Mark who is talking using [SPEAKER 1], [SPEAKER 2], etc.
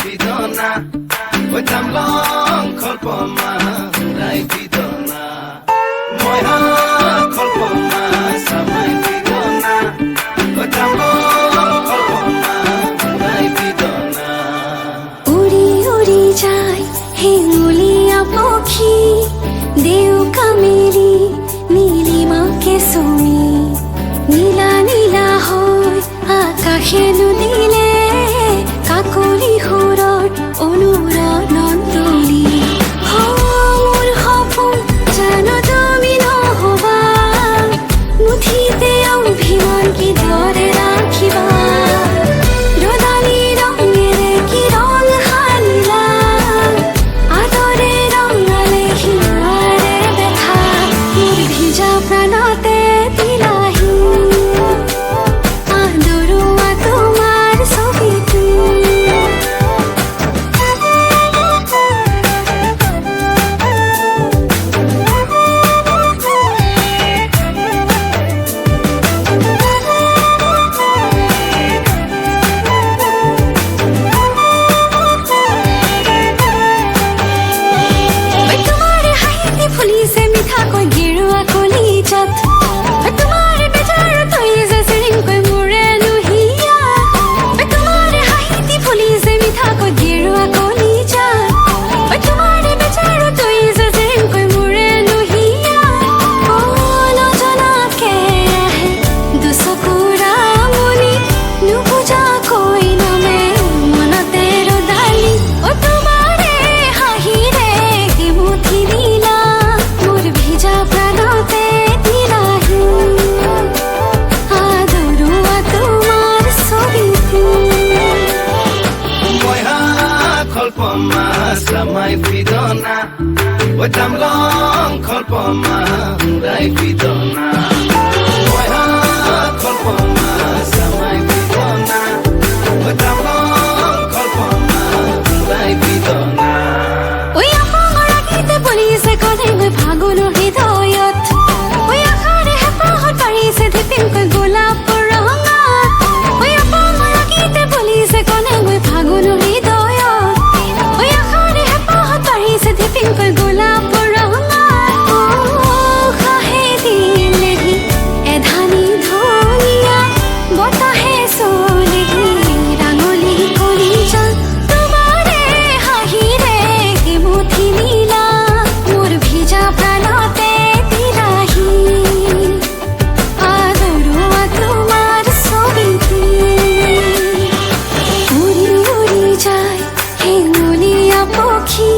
[SPEAKER 1] fidona oi tamlong kholpoma dai fidona moi ha kholpoma samai fidona oi tamlong kholpoma dai fidona
[SPEAKER 2] উড়ি উড়ি যায় হেঙ্গুলিয়া পাখি দেউকা মেলি নীলিমাকে চুমি নীলা নীলা হয় আকাশে নুদিলে কাকলি সুৰৰ অনুৰণন তুলি মোৰ সপোন জানো তুমি নহবা মুঠিতে অভিমান কি ধৰে ৰাখিবা ৰদালি ৰঙেৰে কি ৰং সানিলা আদৰে ৰঙালে হিমাৰে দেখা মোৰ ভিজা প্ৰাণতে দিলাহি আদৰুৱা তোমাৰ ছবিটো তোমাৰে হাঁহিতে ফুলিছে মিঠাকৈ গেৰুৱা কলিজাত তোমাৰে বেজাৰত হৈছে চিৰিংকৈ মোৰে নুহিয়া তোমাৰে হাঁহিতে ফুলিছে মিঠাকৈ গেৰুৱা কলিজাত তোমাৰে বেজাৰত হৈছে চিৰিংকৈ মোৰে নুহিয়া নজনাকে আহে দুচকুৰা মনি নুবুজাকৈ নামে মনতে ৰদালি তোমাৰে হাঁহিৰে মুঠি দিলা মোৰ ভিজা প্ৰাণতে দিলাহি আদৰুৱা তোমাৰ ছবিটো
[SPEAKER 1] moi ha kholpoma samai fidona oi tamlong kholpoma dai fidona moi ha kholpoma samai fidona oi tamlong kholpoma dai fidona
[SPEAKER 2] ঐ আপাঙৰ আগিতে পলিছে কলেগৈ ফাগুনৰ হৃদয়ত ঐ আশাৰে হেঁপাহত পাৰিছে ধিপিংকৈ গোলাপৰ ৰঙাত ঐ আপাঙৰ আগিতে পলিছে কলেগৈ ফাগুনৰ হৃদয়ত ঐ আশাৰে হেঁপাহত পাৰিছে ধিপিংকৈ গোলাপৰ ৰঙাত উশাহে দিলেহি এধানি ধুনীয়া বতাহে চুলেহি ৰাঙলী কলিজা তোমাৰে হাঁহিৰে মুঠি নীলা মোৰ ভিজা প্ৰাণতে দিলাহি আদৰুৱা তোমাৰ ছবিটো উৰি উৰি যায় হেঙুলীয়া পক্ষী